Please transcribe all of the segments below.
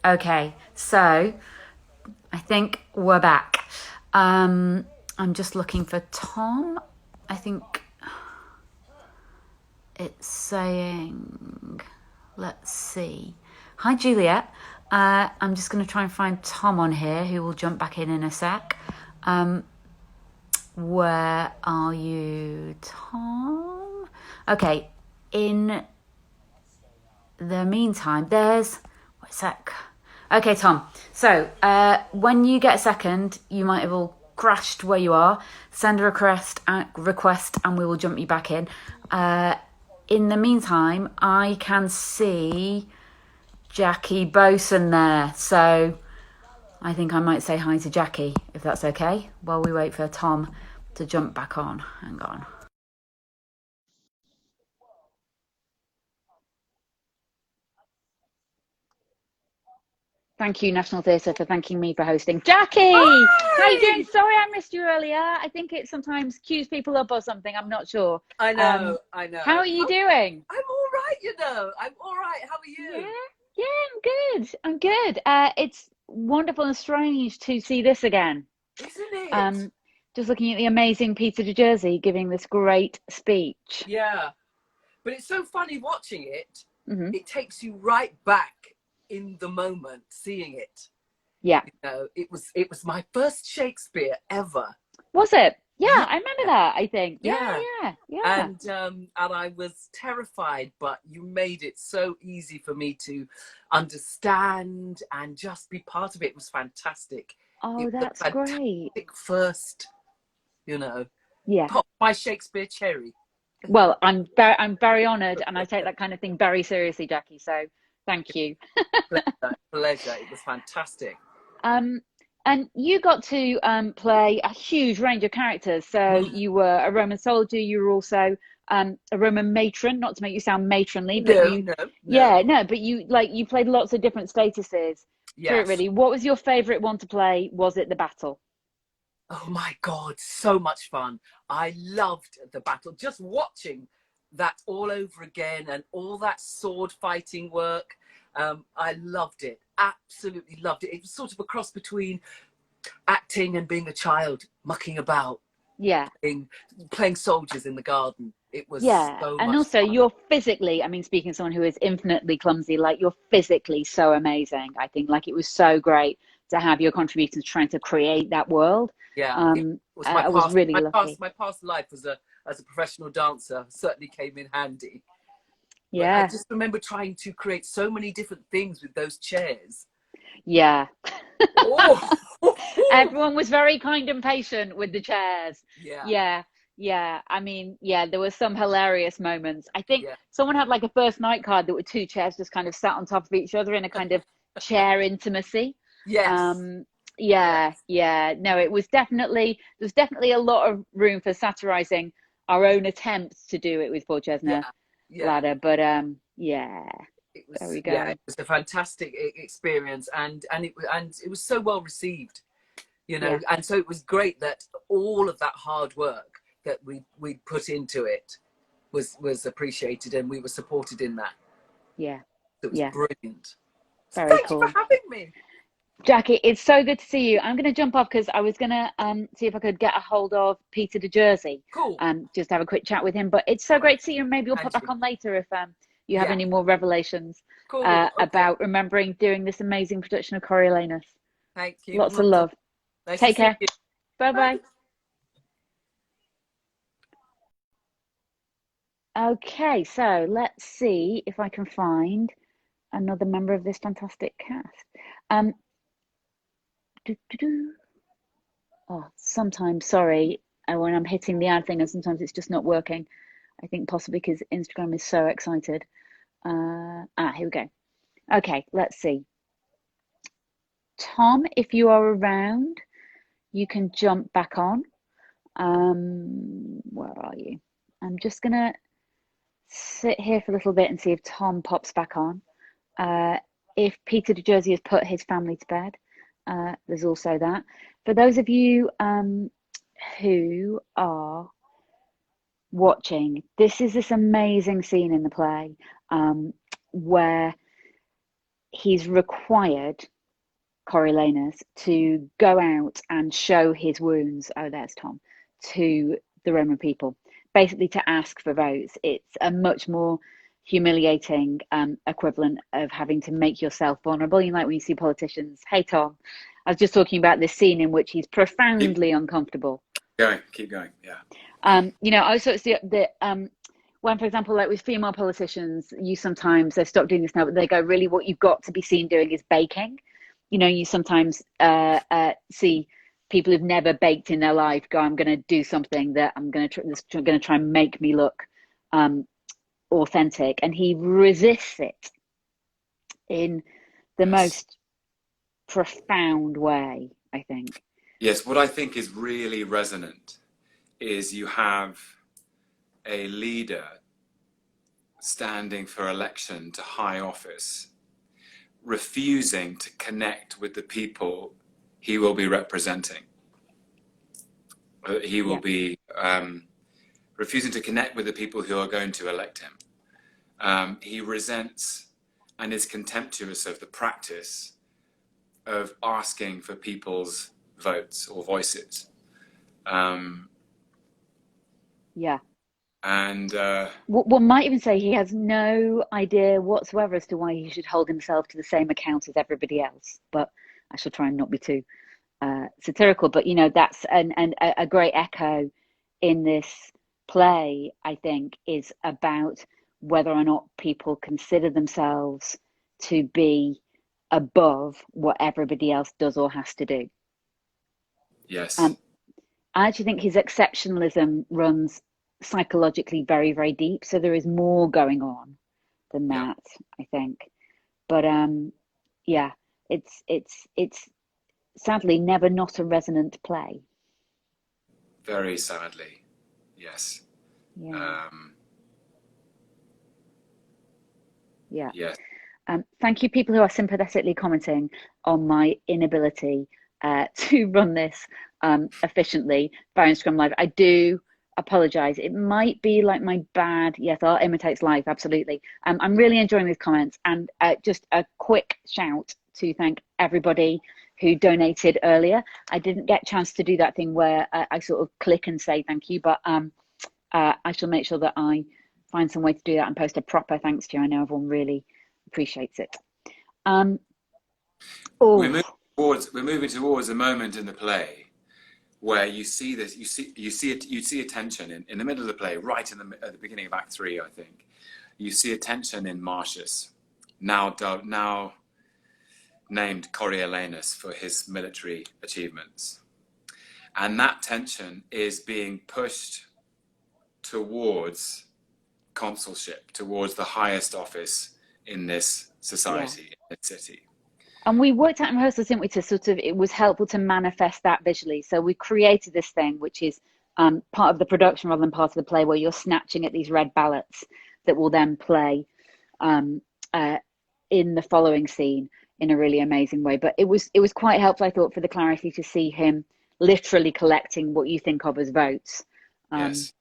Okay, so I think we're back. I'm just looking for Tom. I think it's saying, let's see. Hi, Juliet. I'm just going to try and find Tom on here, who will jump back in a sec. Where are you, Tom? Okay, in the meantime, there's. Wait a sec. Okay, Tom. So, when you get a second, you might have all crashed where you are. Send a request, and we will jump you back in. In the meantime, I can see Jackie Boson there. So, I think I might say hi to Jackie, if that's okay, while we wait for Tom to jump back on. Hang on. Thank you, National Theatre, for thanking me for hosting. Jackie, how you doing? Hi! Sorry I missed you earlier. I think it sometimes cues people up or something. I'm not sure. I Um, know, I how know. are you doing? I'm all right, I'm all right. How are Yeah, you? yeah, I'm good. I'm good. It's wonderful and strange to see this again. Isn't it? Um, just looking at the amazing Peter de Jersey giving this great speech. Yeah. But it's so funny watching it. Hmm. It takes you right back in the moment, seeing it. Yeah. It was my first Shakespeare ever. Was it? Yeah, Yeah. I remember that, I think. Yeah, Yeah. yeah, yeah. And I was terrified, but you made it so easy for me to understand and just be part of it. It was fantastic. It Oh, was that's a great. fantastic first, you know, Yeah. pop my Shakespeare cherry. Well, I'm very honoured, and I take that kind of thing very seriously, Jackie. So thank you. Pleasure, pleasure. It was fantastic. Um, and you got to play a huge range of characters. So you were a Roman soldier. You were also a Roman matron. Not to make you sound matronly, but No, you, no, yeah, no. no, but you played lots of different statuses through it. Yes. Really, what was your favourite one to play? Was it the battle? Oh my God, so much fun. I loved the battle. Just watching that all over again and all that sword fighting work. I loved it. Absolutely loved it. It was sort of a cross between acting and being a child, mucking about, Yeah. playing soldiers in the garden. It was Yeah, so and much also fun. you're physically, I mean, speaking of someone who is infinitely clumsy, like you're physically so amazing. I think like it was so great to have your contributions trying to create that world. Yeah, it was my I was past, really my past, lucky. my past life as a professional dancer certainly came in handy. But I Yeah, just remember trying to create so many different things with those chairs. yeah. Oh, Everyone was very kind and patient with the chairs. yeah, Yeah, yeah. I mean, yeah, there were some hilarious moments. I think yeah, someone had like a first night card that were two chairs just kind of sat on top of each other in a kind of chair intimacy. yes, Um, yes, yeah, yeah. No, there's definitely a lot of room for satirizing our own attempts to do it with Paul Chesner yeah, yeah. Ladder, but yeah, It there was, we yeah, it go. was a fantastic experience, and it was so well received, Yeah, and so it was great that all of that hard work that we put into it was appreciated, and we were supported in that. yeah, It was yeah. brilliant. So Very thank you for cool. having me. Jackie, it's so good to see you. I'm going to jump off because I was going to see if I could get a hold of Peter de Jersey, Cool. just have a quick chat with him. But it's so great to see you. Maybe we'll pop And back you. on later if you have Yeah. any more revelations Cool. Okay. about remembering doing this amazing production of Coriolanus. Thank you. Lots of love. Nice to Take see care. you. Bye Bye. bye. Okay, so let's see if I can find another member of this fantastic cast. Um, doo, doo, doo. Oh, sometimes, sorry, when I'm hitting the ad thing, and sometimes it's just not working. I think possibly because Instagram is so excited. Here we go. Okay, let's see. Tom, if you are around, you can jump back on. Where are you? I'm just gonna sit here for a little bit and see if Tom pops back on. Uh, if Peter de Jersey has put his family to bed, there's also that. For those of you who are watching, this is this amazing scene in the play where he's required Coriolanus to go out and show his wounds. Oh, there's Tom, to the Roman people, basically to ask for votes. It's a much more humiliating equivalent of having to make yourself vulnerable. You know, like when you see politicians. Hey, Tom, I was just talking about this scene in which he's profoundly uncomfortable. Keep going. Yeah. You know, also it's the when, for example, like with female politicians, you sometimes, they've stopped doing this now, but they go, really, what you've got to be seen doing is baking. You know, you sometimes see people who've never baked in their life go, I'm going to do something that I'm going to try and make me look authentic. And he resists it in the most profound way, I think. Yes, what I think is really resonant is you have a leader standing for election to high office, refusing to connect with the people he will be representing. He will be refusing to connect with the people who are going to elect him. He resents and is contemptuous of the practice of asking for people's votes or voices. And one might even say he has no idea whatsoever as to why he should hold himself to the same account as everybody else. But I shall try and not be too satirical. But, you know, that's a great echo in this play, I think, is about whether or not people consider themselves to be above what everybody else does or has to do. Yes. I actually think his exceptionalism runs psychologically very, very deep. So there is more going on than that, I think. But it's sadly never not a resonant play. Very sadly, yes. Yes. Thank you, people who are sympathetically commenting on my inability to run this efficiently via Instagram Live. I do apologize. It might be like my bad. Yes, art imitates life. Absolutely. I'm really enjoying these comments, and just a quick shout to thank everybody who donated earlier. I didn't get a chance to do that thing where I sort of click and say thank you, but I shall make sure that I find some way to do that and post a proper thanks to you. I know everyone really appreciates it. We're moving towards a moment in the play where you see this, you see a tension in the middle of the play, right at the beginning of Act 3, I think. You see a tension in Marcius, now named Coriolanus for his military achievements. And that tension is being pushed towards consulship, towards the highest office in this society, in this city. And we worked out in rehearsals, didn't we, to sort of, it was helpful to manifest that visually. So we created this thing, which is part of the production rather than part of the play, where you're snatching at these red ballots that will then play in the following scene in a really amazing way. But it was quite helpful, I thought, for the clarity to see him literally collecting what you think of as votes. Yes.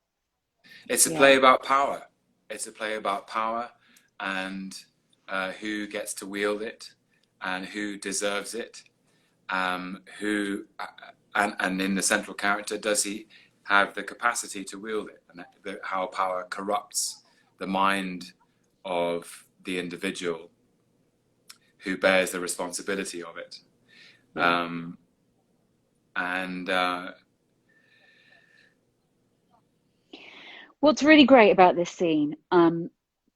It's a play about power. It's a play about power and who gets to wield it and who deserves it, and in the central character, does he have the capacity to wield it, and how power corrupts the mind of the individual who bears the responsibility of it. What's really great about this scene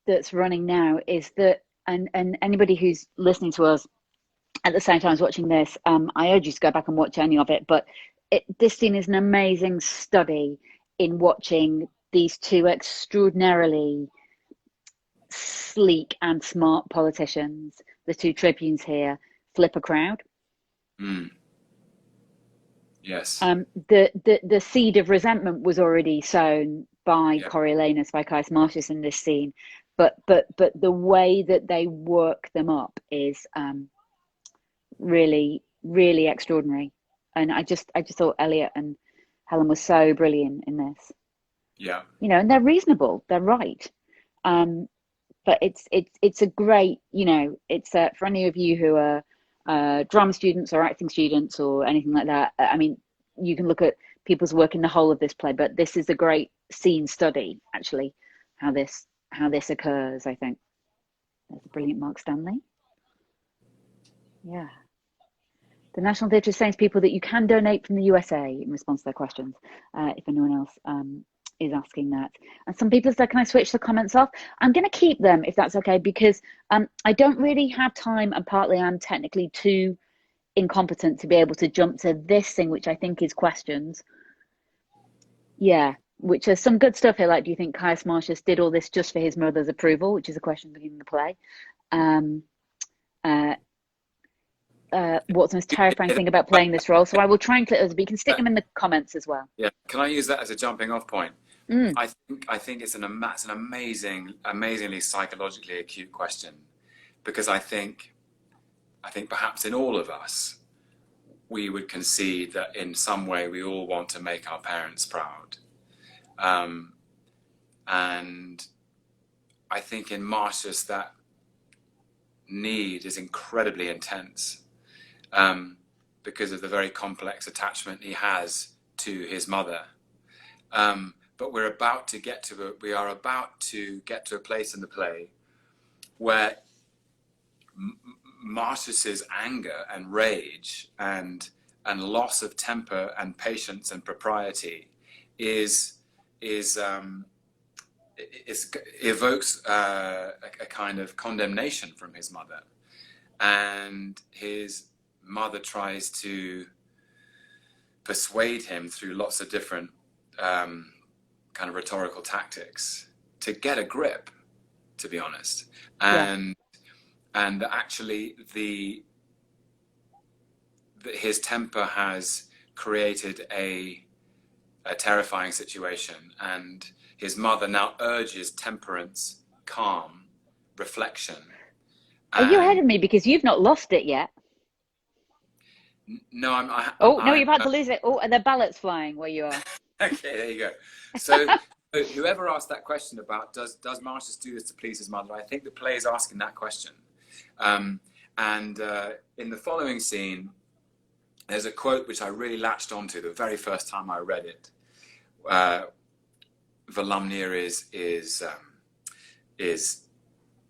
that's running now is that, and anybody who's listening to us at the same time as watching this, I urge you to go back and watch any of it, but this scene is an amazing study in watching these two extraordinarily sleek and smart politicians, the two tribunes here, flip a crowd. Yes. The seed of resentment was already sown by Coriolanus, by Caius Marcius in this scene, but the way that they work them up is really, really extraordinary. And I just thought Elliot and Helen were so brilliant in this. Yeah. You know, and they're reasonable, they're right. but it's a great, you know, it's for any of you who are drama students or acting students or anything like that. I mean, you can look at people's work in the whole of this play, but this is a great scene study, actually, how this occurs. I think there's a brilliant Mark Stanley. Yeah. The National Theatre is saying to people that you can donate from the USA in response to their questions, if anyone else is asking that. And some people said, can I switch the comments off? I'm going to keep them if that's okay, because I don't really have time, and partly I'm technically too incompetent to be able to jump to this thing, which I think is questions. Yeah, which is some good stuff here. Like, do you think Caius Marcius did all this just for his mother's approval, which is a question beginning the play. What's the most terrifying thing about playing this role? So I will try and click those, but you can stick them in the comments as well. Yeah, can I use that as a jumping off point? I think it's an amazingly psychologically acute question, because I think perhaps in all of us, we would concede that in some way we all want to make our parents proud. And I think in Marcius that need is incredibly intense, because of the very complex attachment he has to his mother. But we are about to get to a place in the play where Marcius's anger and rage and loss of temper and patience and propriety evokes a kind of condemnation from his mother, and his mother tries to persuade him through lots of different kind of rhetorical tactics to get a grip, to be honest. And actually his temper has created a terrifying situation, and his mother now urges temperance, calm, reflection. Are you ahead of me because you've not lost it yet? No, no, you're about to lose it. Oh, and the ballots flying where you are. Okay, there you go. So whoever asked that question about does Marcius do this to please his mother, I think the play is asking that question. And in the following scene, there's a quote which I really latched onto the very first time I read it. Volumnia is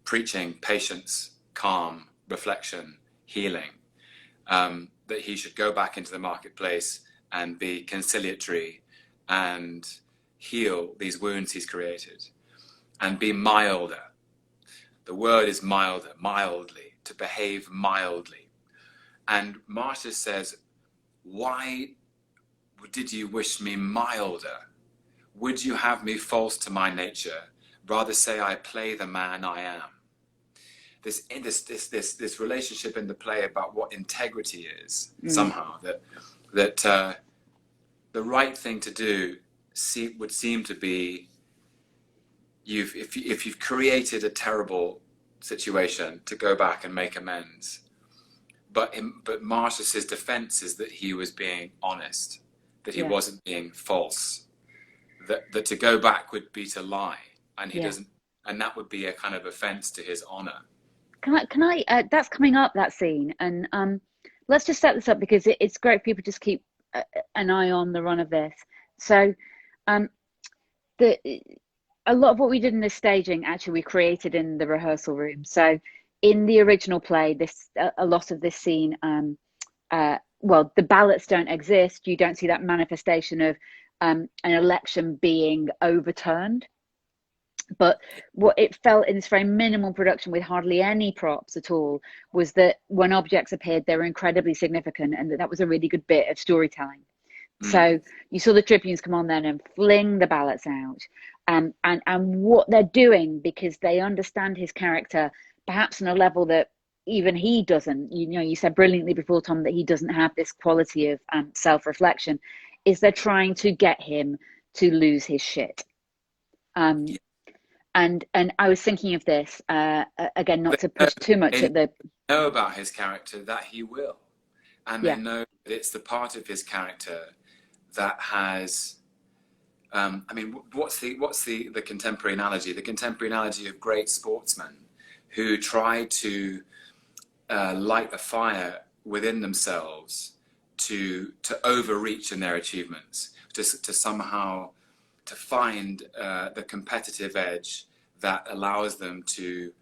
preaching patience, calm, reflection, healing. That he should go back into the marketplace and be conciliatory and heal these wounds he's created, and be milder. The word is milder, mildly, to behave mildly. And Marcius says, why did you wish me milder? Would you have me false to my nature? Rather say I play the man I am. This relationship in the play about what integrity is, somehow, that the right thing to do would seem to be, if you've created a terrible situation, to go back and make amends. But Marcius's defense is that he was being honest, that he wasn't being false, that to go back would be to lie, and he doesn't, and that would be a kind of offense to his honor. Can I that's coming up, that scene, and let's just set this up because it's great for people to just keep an eye on the run of this. So a lot of what we did in this staging actually we created in the rehearsal room. So in the original play, a lot of this scene, well, the ballots don't exist. You don't see that manifestation of an election being overturned. But what it felt in this very minimal production with hardly any props at all was that when objects appeared, they were incredibly significant, and that was a really good bit of storytelling. So you saw the tribunes come on then and fling the ballots out, and what they're doing, because they understand his character, perhaps on a level that even he doesn't. You know, you said brilliantly before, Tom, that he doesn't have this quality of self-reflection, is they're trying to get him to lose his shit. And I was thinking of this, again, not to push too much at the... They know about his character that he will. And they know that it's the part of his character that has I mean, what's the contemporary analogy? The contemporary analogy of great sportsmen who try to light a fire within themselves to overreach in their achievements, to somehow to find the competitive edge that allows them to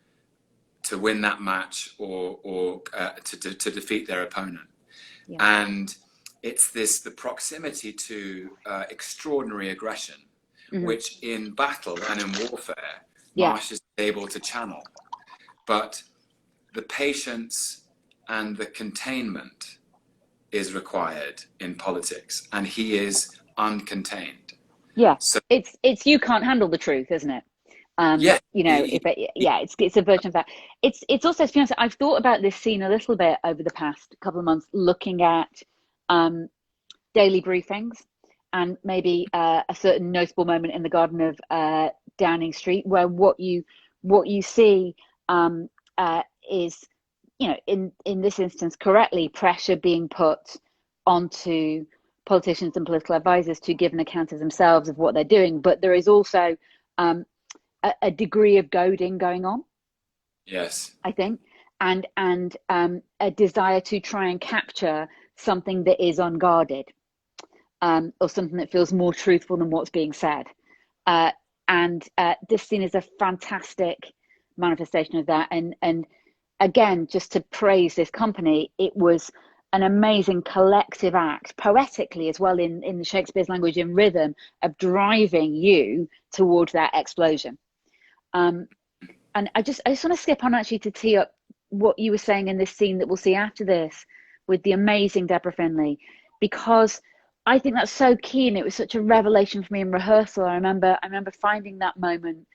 win that match or to defeat their opponent. Yeah. And it's the proximity to extraordinary aggression, which in battle and in warfare, Marsh is able to channel. But the patience and the containment is required in politics, and he is uncontained. Yeah, so it's you can't handle the truth, isn't it? yeah, You know, it's a version of that. It's also, to be honest, I've thought about this scene a little bit over the past couple of months, looking at daily briefings, and maybe a certain notable moment in the garden of Downing Street, where what you see is, you know, in this instance, correctly, pressure being put onto politicians and political advisors to give an account of themselves of what they're doing, but there is also a degree of goading going on. Yes, I think, and a desire to try and capture something that is unguarded, or something that feels more truthful than what's being said. And this scene is a fantastic manifestation of that. And again, just to praise this company, it was an amazing collective act, poetically as well, in Shakespeare's language, in rhythm, of driving you towards that explosion. And I just want to skip on actually to tee up what you were saying in this scene that we'll see after this with the amazing Deborah Finlay, because I think that's so key, and it was such a revelation for me in rehearsal. I remember finding that moment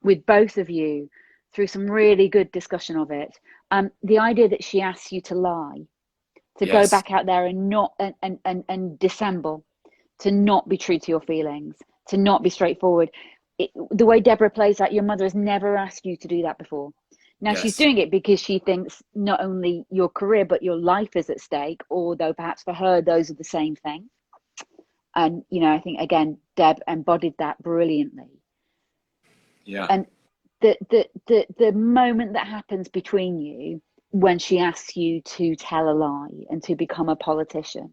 with both of you through some really good discussion of it. The idea that she asks you to lie, to go back out there and not and dissemble, to not be true to your feelings, to not be straightforward. The way Deborah plays that, your mother has never asked you to do that before. Now she's doing it because she thinks not only your career but your life is at stake, although perhaps for her those are the same thing. And you know, I think again Deb embodied that brilliantly. Yeah. And the moment that happens between you when she asks you to tell a lie and to become a politician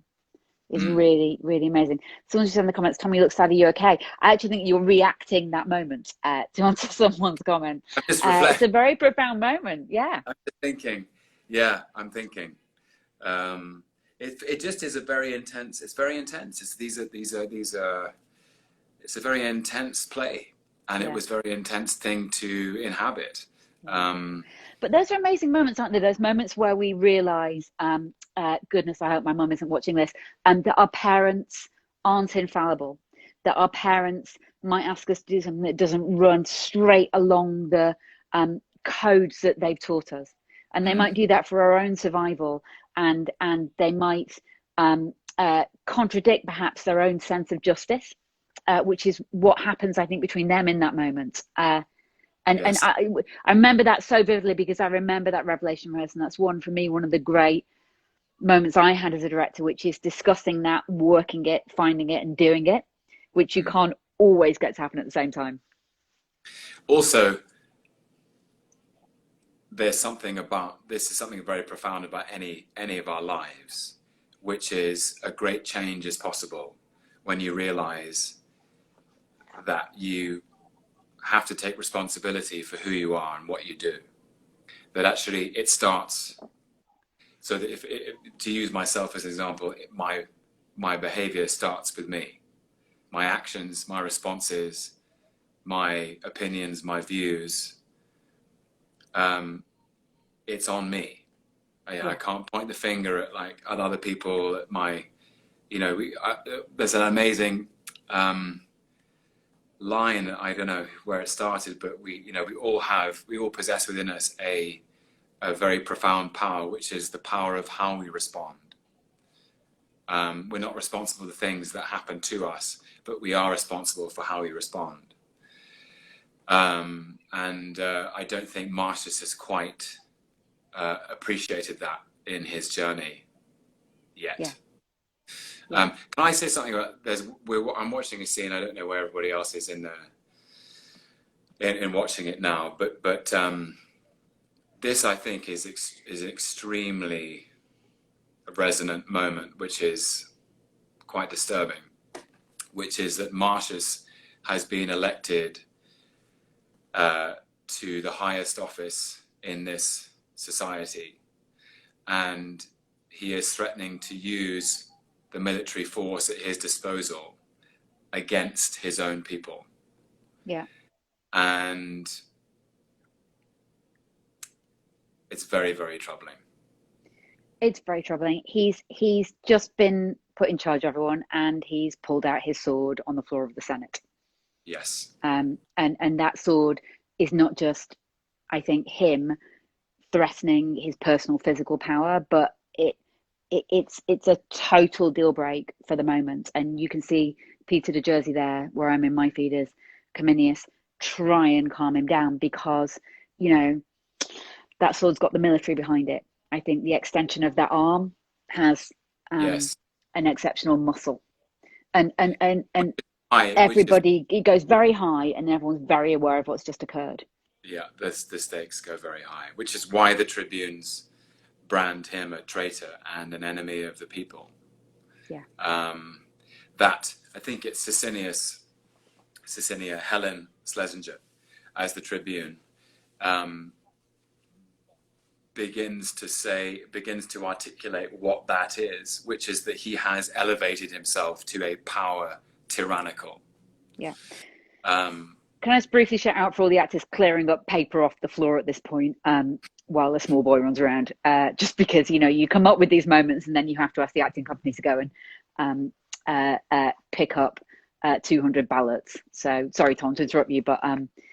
is really, really amazing. Someone just said in the comments, Tommy, you look sad, are you okay? I actually think you're reacting that moment to answer someone's comment. It's a very profound moment. Yeah. I'm just thinking. Yeah, I'm thinking. It just is a very intense. It's very intense. It's a very intense play, and it was a very intense thing to inhabit. But those are amazing moments, aren't they? Those moments where we realize, goodness, I hope my mum isn't watching this, that our parents aren't infallible, that our parents might ask us to do something that doesn't run straight along the codes that they've taught us. And they might do that for our own survival, and they might contradict perhaps their own sense of justice, which is what happens, I think, between them in that moment. And I remember that so vividly, because I remember that revelation rehearsal. That's one of the great moments I had as a director, which is discussing that, working it, finding it, and doing it, which you can't always get to happen at the same time. Also, there's something about, this is something very profound about any of our lives, which is a great change is possible when you realize that you have to take responsibility for who you are and what you do. That actually it starts, so that if to use myself as an example, my behavior starts with me. My actions, my responses, my opinions, my views, it's on me. I can't point the finger at other people, at my, you know, there's an amazing line, I don't know where it started, but we all possess within us a very profound power, which is the power of how we respond. We're not responsible for the things that happen to us, but we are responsible for how we respond. And I don't think Marcius has quite appreciated that in his journey yet. Yeah. Can I say something about I'm watching a scene. I don't know where everybody else is in watching it now, but this I think is an extremely resonant moment, which is quite disturbing, which is that Marcius has been elected to the highest office in this society, and he is threatening to use the military force at his disposal against his own people. Yeah. And it's very, very troubling. It's very troubling. He's just been put in charge of everyone, and he's pulled out his sword on the floor of the Senate. Yes. And that sword is not just, I think, him threatening his personal physical power, but it's a total deal break for the moment. And you can see Peter de Jersey there, where I'm in my feeders, Cominius, try and calm him down, because, you know, that sword's got the military behind it. I think the extension of that arm has Yes. an exceptional muscle, and High, everybody, it goes very high, and everyone's very aware of what's just occurred. Yeah, the stakes go very high, which is why the tribunes brand him a traitor and an enemy of the people. Yeah. That, I think it's Sicilia Helen Schlesinger, as the tribune, begins to articulate what that is, which is that he has elevated himself to a power tyrannical. Yeah. Can I just briefly shout out for all the actors clearing up paper off the floor at this point, while a small boy runs around, just because, you know, you come up with these moments and then you have to ask the acting company to go and pick up 200 ballots. So sorry, Tom, to interrupt you, but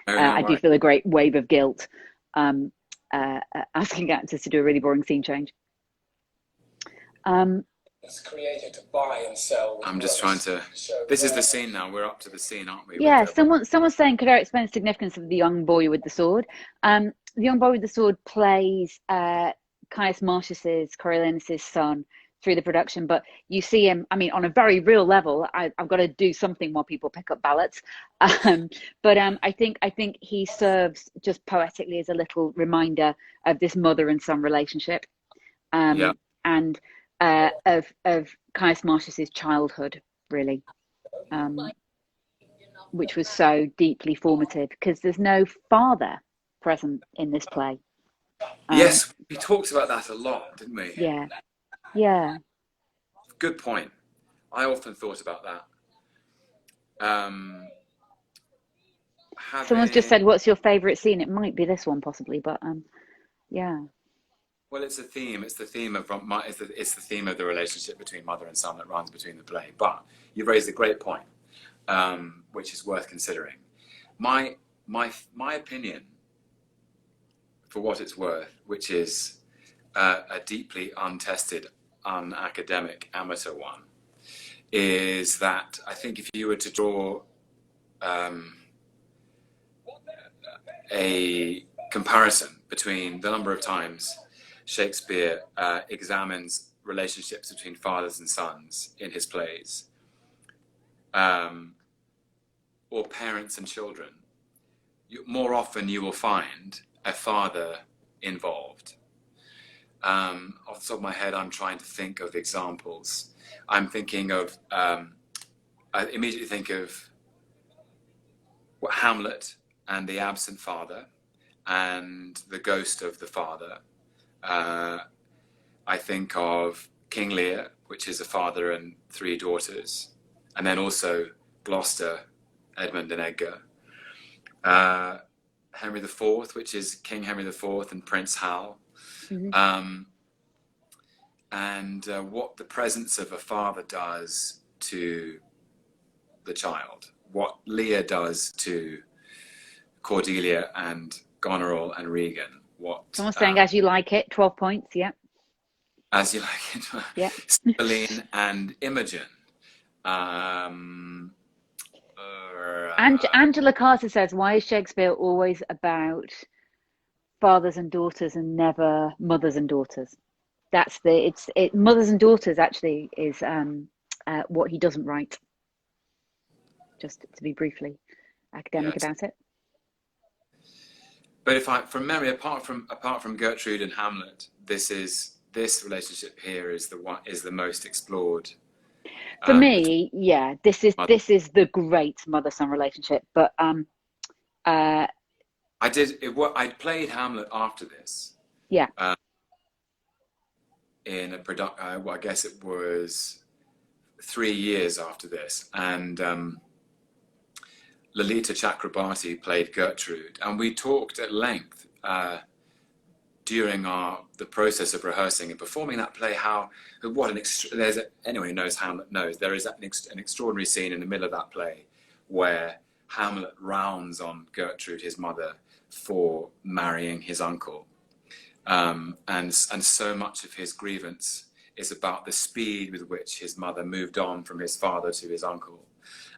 I do feel a great wave of guilt asking actors to do a really boring scene change. It's created to buy and sell. I'm just trying to. This is the scene now. We're up to the scene, aren't we? Yeah, someone's saying, could I explain the significance of the young boy with the sword? The young boy with the sword plays Caius Marcius's, Coriolanus's son through the production, but you see him, I mean, on a very real level. I've got to do something while people pick up ballots, but I think he serves just poetically as a little reminder of this mother and son relationship, and of Caius Marcius's childhood, really, which was so deeply formative, because there's no father present in this play. Yes, we talked about that a lot, didn't we? Yeah. Yeah. Good point. I often thought about that. Someone's just said, what's your favourite scene? It might be this one, possibly, but yeah. Well, it's a theme. It's the theme of the relationship between mother and son that runs between the play. But you've raised a great point, which is worth considering. My opinion, for what it's worth, which is a deeply untested, unacademic, amateur one, is that I think if you were to draw a comparison between the number of times Shakespeare examines relationships between fathers and sons in his plays, or parents and children, more often you will find a father involved. Off the top of my head, I'm trying to think of examples. I'm thinking of, I immediately think of Hamlet and the absent father and the ghost of the father. I think of King Lear, which is a father and 3 daughters, and then also Gloucester, Edmund and Edgar. Henry IV, which is King Henry IV and Prince Hal. Mm-hmm. And what the presence of a father does to the child, what Lear does to Cordelia and Goneril and Regan. Someone's saying, as you like it, 12 points, yeah. As you like it. Yeah. Cymbeline and Imogen. Angela Carter says, why is Shakespeare always about fathers and daughters and never mothers and daughters? Mothers and daughters actually is what he doesn't write. Just to be briefly academic Yes. about it. But from memory, apart from Gertrude and Hamlet, this relationship here is the most explored. For me, yeah, this is the great mother-son relationship. But I played Hamlet after this. Yeah. In a production, I guess it was 3 years after this, and Lalita Chakrabarti played Gertrude, and we talked at length during the process of rehearsing and performing that play. Anyone who knows Hamlet knows there is an extraordinary scene in the middle of that play where Hamlet rounds on Gertrude, his mother, for marrying his uncle, and so much of his grievance is about the speed with which his mother moved on from his father to his uncle,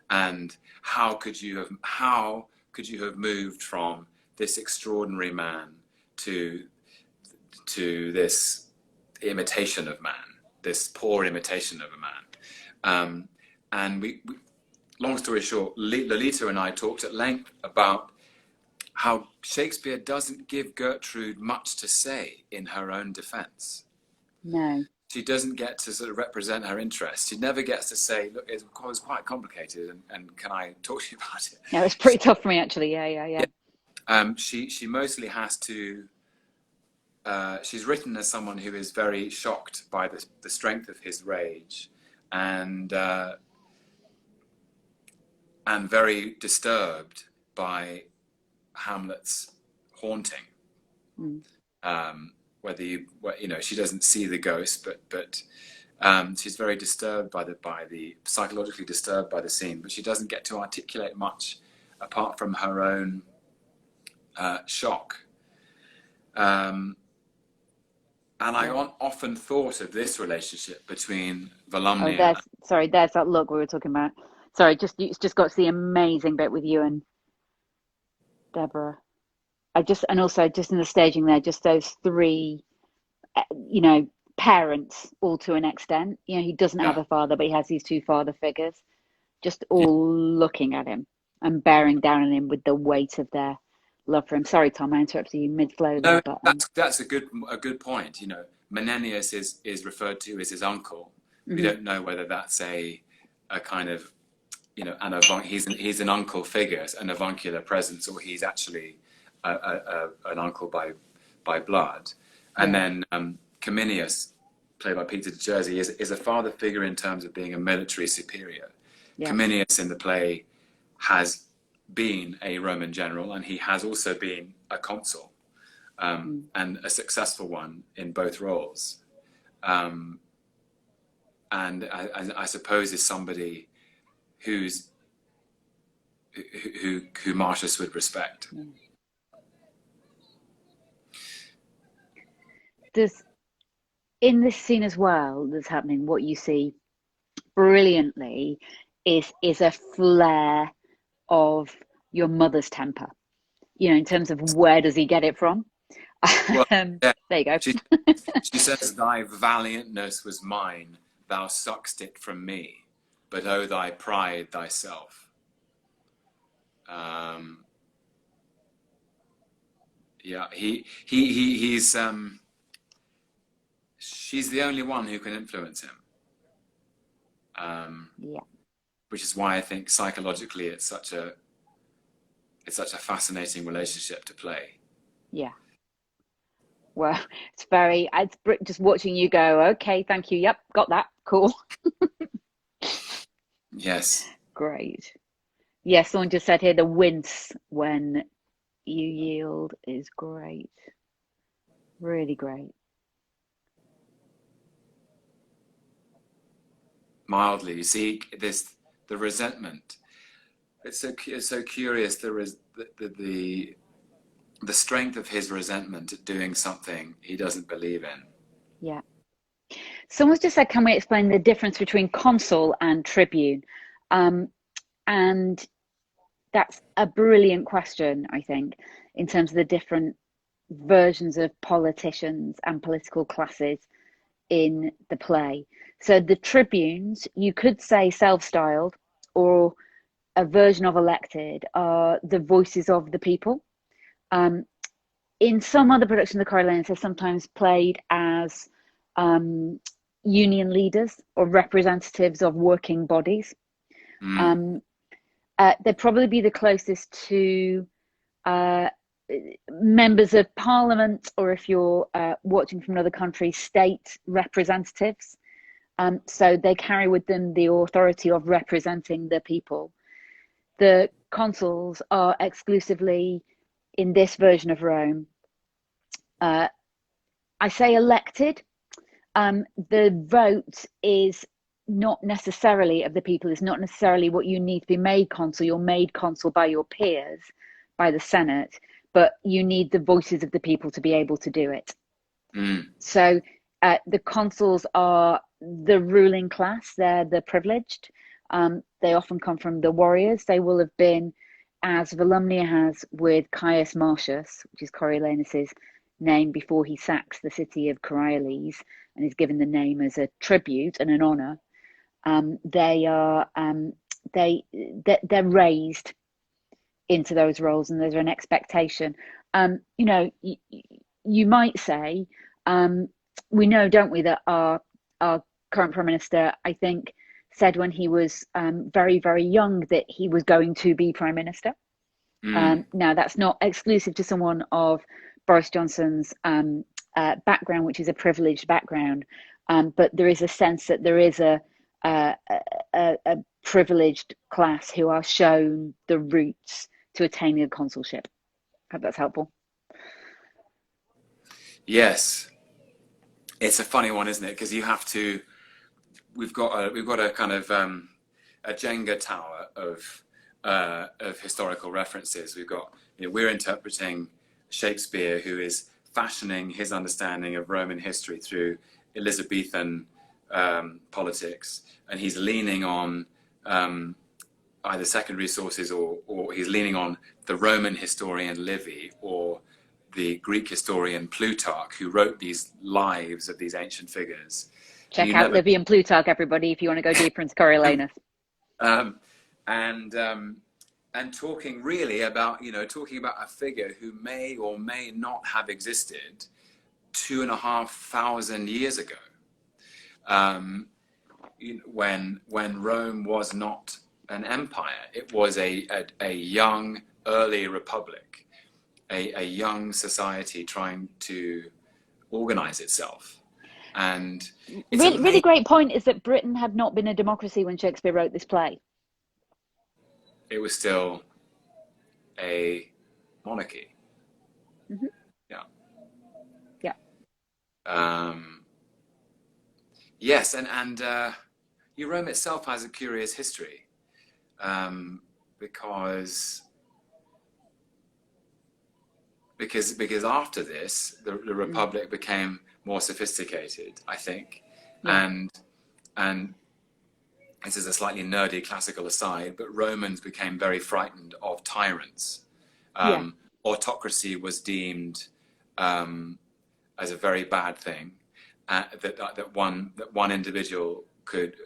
and how could you have moved from this extraordinary man to this imitation of man, this poor imitation of a man. And we, long story short, Lolita and I talked at length about how Shakespeare doesn't give Gertrude much to say in her own defense. No. She doesn't get to sort of represent her interests. She never gets to say, look, it was quite complicated, and can I talk to you about it? Yeah, it's pretty tough for me, actually. Yeah. She mostly has to, she's written as someone who is very shocked by the strength of his rage, and very disturbed by Hamlet's haunting. She doesn't see the ghost, but she's very disturbed by the psychologically disturbed by the scene, but she doesn't get to articulate much apart from her own shock. And I often thought of this relationship between Volumnia. There's that look we were talking about. Sorry, it's just got to the amazing bit with you and Deborah. And also just in the staging there, just those three, parents, all to an extent. He doesn't have a father, but he has these two father figures, just all looking at him and bearing down on him with the weight of their love for him. Sorry, Tom, I interrupted you mid-flow there. No, that's a good point. Menenius is referred to as his uncle. Mm-hmm. We don't know whether that's a kind of, he's an uncle figure, an avuncular presence, or he's actually an uncle by blood. And then Cominius, played by Peter de Jersey, is a father figure in terms of being a military superior. Yeah. Cominius in the play has been a Roman general, and he has also been a consul, and a successful one in both roles. And I suppose is somebody who Marcius would respect. There's, in this scene as well that's happening, what you see brilliantly is a flare of your mother's temper, in terms of where does he get it from. There you go. She says, thy valiantness was mine, thou suck'st it from me, but oh, thy pride thyself. He's she's the only one who can influence him. Which is why I think psychologically it's such a fascinating relationship to play. Yeah. Well, it's just watching you go, okay, thank you. Yep, got that. Cool. Yes. Great. Yeah, someone just said here, the wince when you yield is great. Really great. Mildly, you see the resentment. It's so curious. There is the strength of his resentment at doing something he doesn't believe in. Yeah. Someone's just said, can we explain the difference between consul and tribune? And that's a brilliant question, I think, in terms of the different versions of politicians and political classes in the play. So the tribunes, you could say self-styled or a version of elected, are the voices of the people. In some other productions of Coriolanus, they're sometimes played as union leaders or representatives of working bodies. They'd probably be the closest to members of parliament, or if you're watching from another country, state representatives. So they carry with them the authority of representing the people. The consuls are exclusively, in this version of Rome, I say elected. The vote is not necessarily of the people. It's not necessarily what you need to be made consul. You're made consul by your peers, by the Senate, but you need the voices of the people to be able to do it. So the consuls are the ruling class. They're the privileged. They often come from the warriors. They will have been, as Volumnia has with Caius Marcius, which is Coriolanus's name before he sacks the city of Coriolis and is given the name as a tribute and an honor. They're raised into those roles, and there's an expectation. You might say, we know, don't we, that our current Prime Minister, I think, said when he was very, very young that he was going to be Prime Minister. Now, that's not exclusive to someone of Boris Johnson's background, which is a privileged background, but there is a sense that there is a privileged class who are shown the routes to attaining a consulship. I hope that's helpful. Yes, it's a funny one, isn't it? Because you have to. We've got a kind of a Jenga tower of historical references. We've got, we're interpreting Shakespeare, who is fashioning his understanding of Roman history through Elizabethan politics, and he's leaning on either secondary sources or he's leaning on the Roman historian Livy or the Greek historian Plutarch, who wrote these lives of these ancient figures. Check out Livy and Plutarch, everybody, if you want to go deeper into Coriolanus. And talking really about, talking about a figure who may or may not have existed 2,500 years ago, when Rome was not an empire. It was a young, early republic, a young society trying to organize itself. And really great point is that Britain had not been a democracy when Shakespeare wrote this play. It was still a monarchy. Yeah. Yes, and Rome itself has a curious history, because after this, the Republic became more sophisticated, I think, and this is a slightly nerdy classical aside, but Romans became very frightened of tyrants. Autocracy was deemed as a very bad thing, that one individual could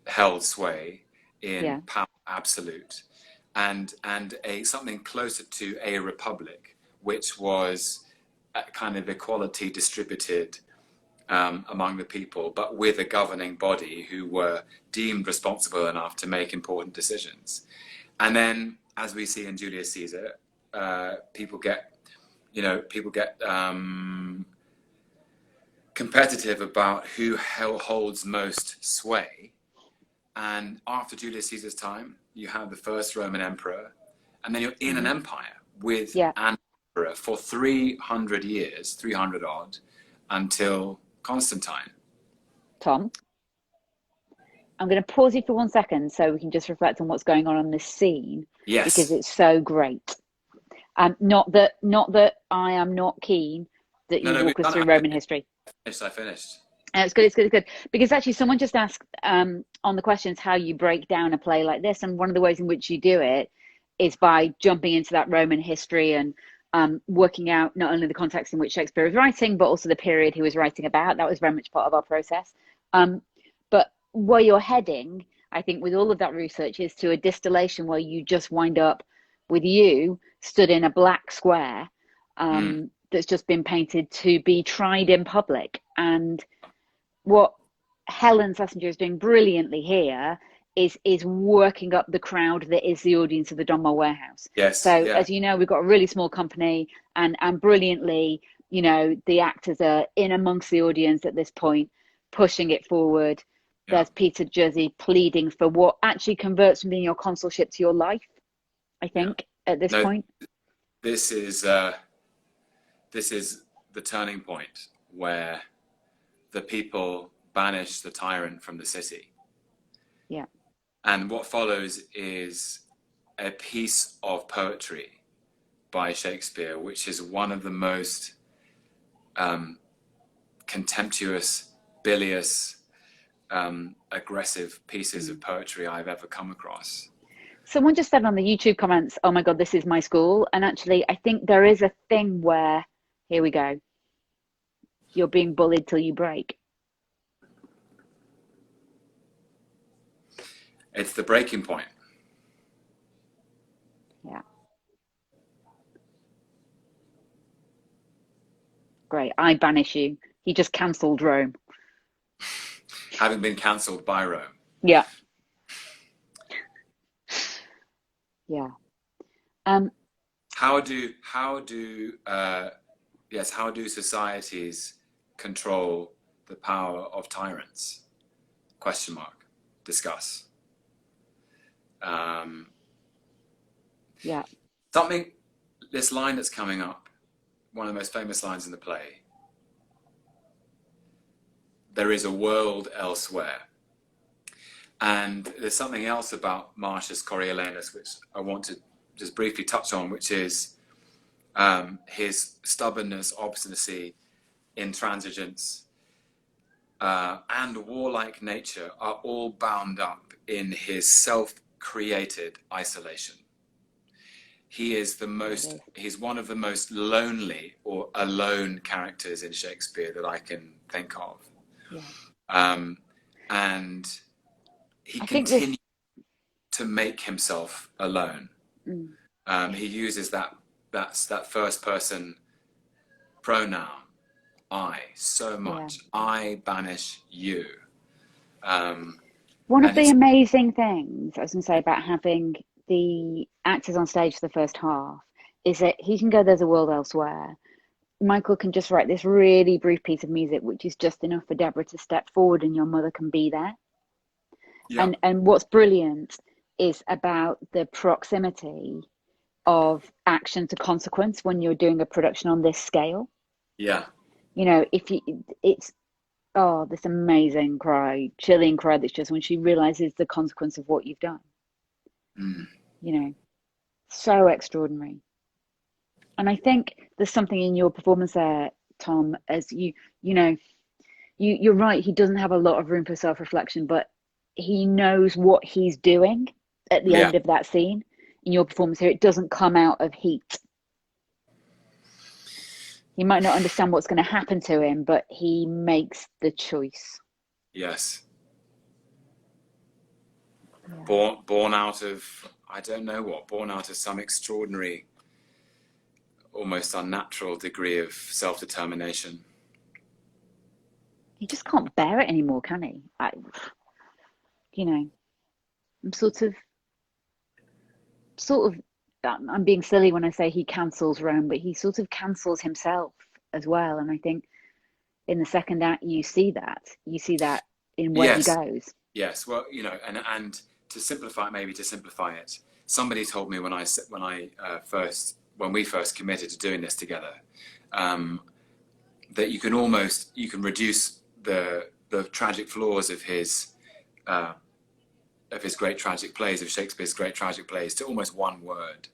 held sway in power absolute, and something closer to a republic, which was a kind of equality distributed among the people, but with a governing body who were deemed responsible enough to make important decisions. And then, as we see in Julius Caesar, people get competitive about who holds most sway. And after Julius Caesar's time, you have the first Roman emperor, and then you're in an empire with an emperor for 300 years, 300 odd, until Constantine. Tom, I'm going to pause you for 1 second so we can just reflect on what's going on this scene. Yes. Because it's so great. Not that I am not keen that you walk us through Roman history. Yes, I finished. It's good. Because actually someone just asked on the questions how you break down a play like this, and one of the ways in which you do it is by jumping into that Roman history and working out not only the context in which Shakespeare was writing, but also the period he was writing about. That was very much part of our process. But where you're heading, I think, with all of that research is to a distillation where you just wind up with you stood in a black square that's just been painted to be tried in public. And what Helen Schlesinger is doing brilliantly here is working up the crowd that is the audience of the Donmar Warehouse. Yes. So Yeah. as you know, we've got a really small company, and brilliantly, you know, the actors are in amongst the audience at this point, pushing it forward. Yeah. There's Peter Jersey pleading for what actually converts from being your consulship to your life, I think, at this point. This is the turning point where the people banish the tyrant from the city. Yeah. And what follows is a piece of poetry by Shakespeare, which is one of the most contemptuous, bilious, aggressive pieces of poetry I've ever come across. Someone just said on the YouTube comments, oh my God, this is my school. And actually, I think there is a thing where, here we go, you're being bullied till you break. It's the breaking point. Yeah. Great. I banish you. He just cancelled Rome. Having been cancelled by Rome. Yeah. Yeah. How do societies control the power of tyrants? Question mark. Discuss. Yeah. This line that's coming up, one of the most famous lines in the play. There is a world elsewhere. And there's something else about Marcius Coriolanus, which I want to just briefly touch on, which is his stubbornness, obstinacy, intransigence, and warlike nature are all bound up in his self-created isolation. He's one of the most lonely or alone characters in Shakespeare that I can think of. Yeah. And he continues to make himself alone. He uses that first person pronoun, I, so much. Yeah. I banish you. One of the amazing things I was going to say about having the actors on stage for the first half is that he can go, there's a world elsewhere. Michael can just write this really brief piece of music, which is just enough for Deborah to step forward and your mother can be there. Yeah. And what's brilliant is about the proximity of action to consequence when you're doing a production on this scale. Yeah. You know, it's this amazing cry, chilling cry that's just when she realizes the consequence of what you've done. You know, so extraordinary. And I think there's something in your performance there, Tom, as you're right, he doesn't have a lot of room for self-reflection, but he knows what he's doing at the end of that scene. In your performance here, it doesn't come out of heat. He might not understand what's going to happen to him, but he makes the choice. Yes. Yeah. Born out of, I don't know what, born out of some extraordinary, almost unnatural degree of self-determination. He just can't bear it anymore, can he? I'm sort of, I'm being silly when I say he cancels Rome, but he sort of cancels himself as well. And I think in the second act, you see that in where he goes. Yes. Well, and to simplify it, somebody told me when we first committed to doing this together, that you can reduce the tragic flaws of his great tragic plays, of Shakespeare's great tragic plays, to almost one word.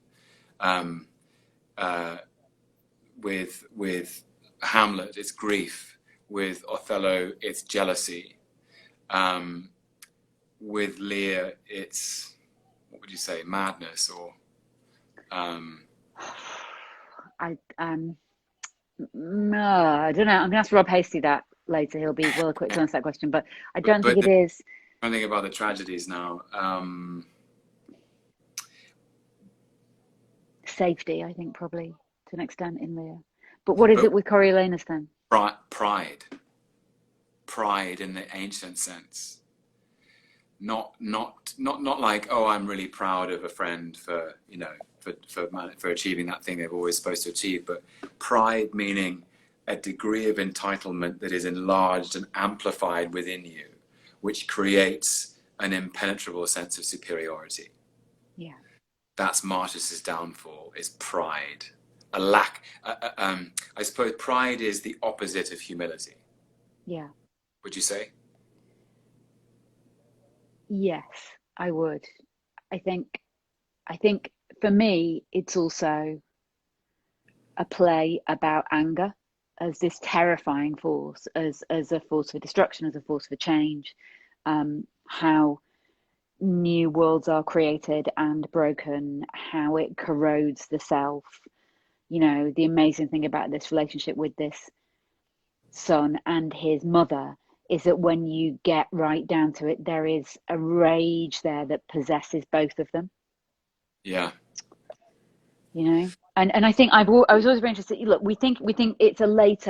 With Hamlet, it's grief. With Othello, it's jealousy. With Lear, it's, what would you say, madness, or No, I don't know. I'm gonna ask Rob Hasty that later. He'll be well equipped to answer that question, but I don't think it is. I'm thinking about the tragedies now. Safety, I think, probably to an extent in Lear. But what is it with Coriolanus then? Pride in the ancient sense. Not like, oh, I'm really proud of a friend for achieving that thing they're always supposed to achieve, but pride meaning a degree of entitlement that is enlarged and amplified within you, which creates an impenetrable sense of superiority. Yeah. That's Martus's downfall, is pride. A lack, I suppose pride is the opposite of humility. Yeah. Would you say? Yes, I would. I think for me, it's also a play about anger as this terrifying force, as a force for destruction, as a force for change, how new worlds are created and broken, how it corrodes the self. You know, the amazing thing about this relationship with this son and his mother is that when you get right down to it, there is a rage there that possesses both of them. Yeah. You know, and I think I was always very interested. Look, we think it's late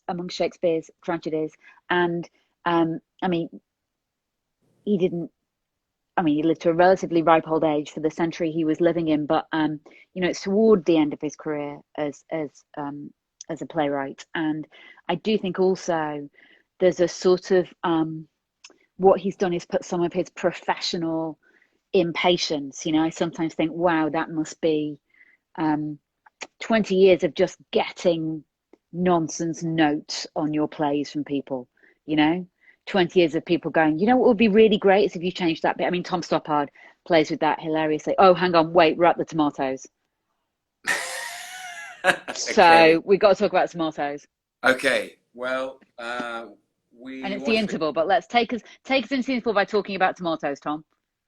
among Shakespeare's tragedies, and I mean, he lived to a relatively ripe old age for the century he was living in, but you know, it's toward the end of his career as a playwright, and I do think also there's a sort of what he's done is put some of his professional impatience. You know, I sometimes think, wow, that must be 20 years of just getting nonsense notes on your plays from people, you know, 20 years of people going, you know what would be really great is if you changed that bit. I mean, Tom Stoppard plays with that hilariously. Oh, hang on, wait, we're at the tomatoes. Okay. So we got to talk about tomatoes. Okay, well, and it's the interval, but let's take us into the interval by talking about tomatoes, Tom.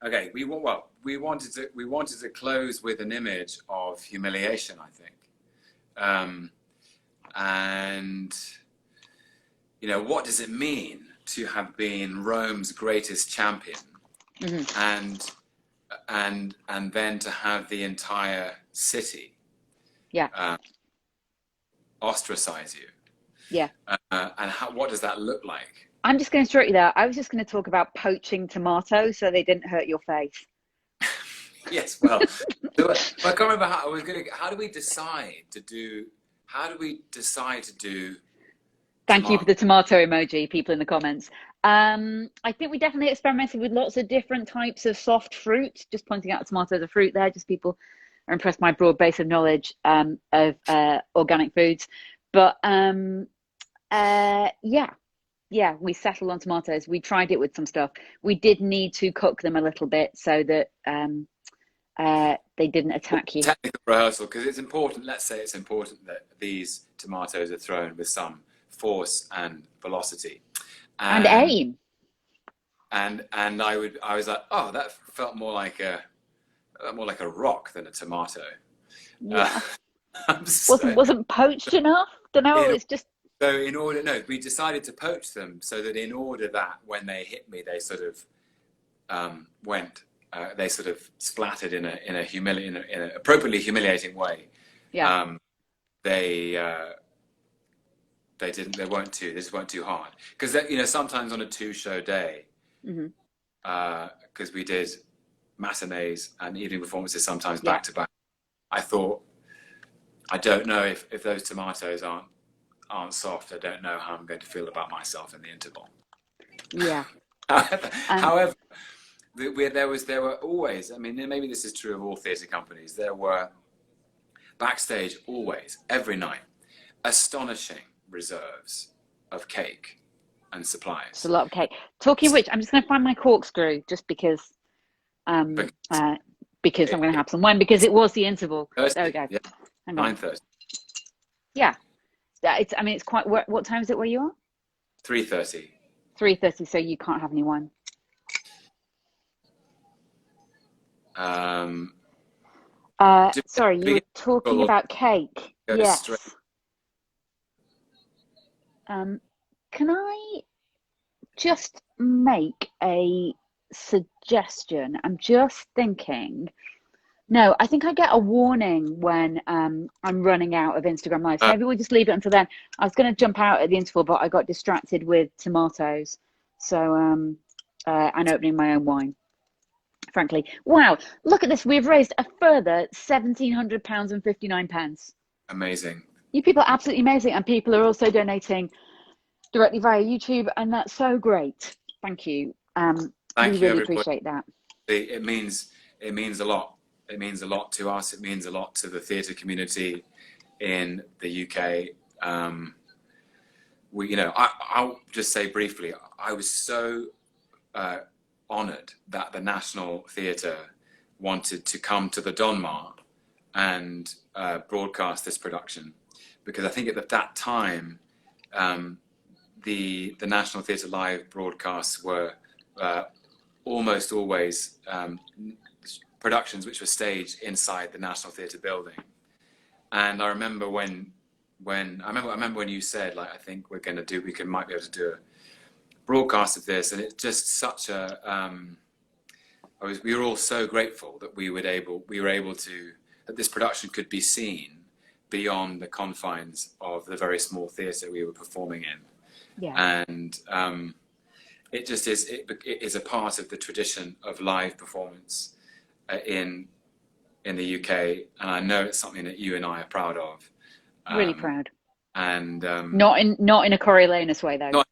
Okay, we wanted to close with an image of humiliation, I think, and you know, what does it mean to have been Rome's greatest champion, mm-hmm. and then to have the entire city, ostracize you, and what does that look like? I'm just going to interrupt you there. I was just going to talk about poaching tomatoes so they didn't hurt your face. Yes, well, I can't remember how do we decide to do? Thank you for the tomato emoji, people in the comments. I think we definitely experimented with lots of different types of soft fruit. Just pointing out tomatoes as a fruit there. Just people are impressed by my broad base of knowledge of organic foods. But yeah, we settled on tomatoes. We tried it with some stuff. We did need to cook them a little bit so that they didn't attack you. Technical rehearsal, because it's important. Let's say it's important that these tomatoes are thrown with some force and velocity, and aim. And I was like, oh, that felt more like a rock than a tomato. Yeah. Wasn't poached enough. Don't know. It's just. So we decided to poach them so that in order that when they hit me, they sort of they sort of splattered in a appropriately humiliating way. Yeah. They weren't too hard, because you know, sometimes on a 2-show day, because we did matinees and evening performances sometimes back to back, I thought, I don't know if those tomatoes aren't soft, I don't know how I'm going to feel about myself in the interval. Yeah. However, there were always, I mean, maybe this is true of all theatre companies, there were backstage always, every night, astonishing reserves of cake and supplies. It's a lot of cake. Talking of which, I'm just going to find my corkscrew just because I'm going to have some wine, because it was the interval. Thursday, there we go. Yeah. 9:30. Yeah. It's quite, what time is it where you are? 3:30. 3:30, so you can't have any wine. Do Sorry, we you were get talking or about cake. go straight? Yes. Can I just make a suggestion? I'm just thinking. No, I think I get a warning when I'm running out of Instagram Live. So Uh, maybe we'll just leave it until then. I was going to jump out at the interval, but I got distracted with tomatoes. So and opening my own wine, frankly. Wow, look at this. We've raised a further £1,700 and 59 pence. Amazing. You people are absolutely amazing. And people are also donating directly via YouTube. And that's so great. Thank you. Thank We you, really everybody. appreciate that. It means a lot. It means a lot to us. It means a lot to the theatre community in the UK. I'll just say briefly, I was so honoured that the National Theatre wanted to come to the Donmar and broadcast this production, because I think at that time the National Theatre Live broadcasts were almost always productions which were staged inside the National Theatre building. And I remember when you said, like, I think we might be able to do a broadcast of this, and it's just such a we were all so grateful that we were able to, that this production could be seen beyond the confines of the very small theatre we were performing in. Yeah. And it just is, it is a part of the tradition of live performance in the UK, and I know it's something that you and I are proud of. Really proud. And not in a Coriolanus way, though. Not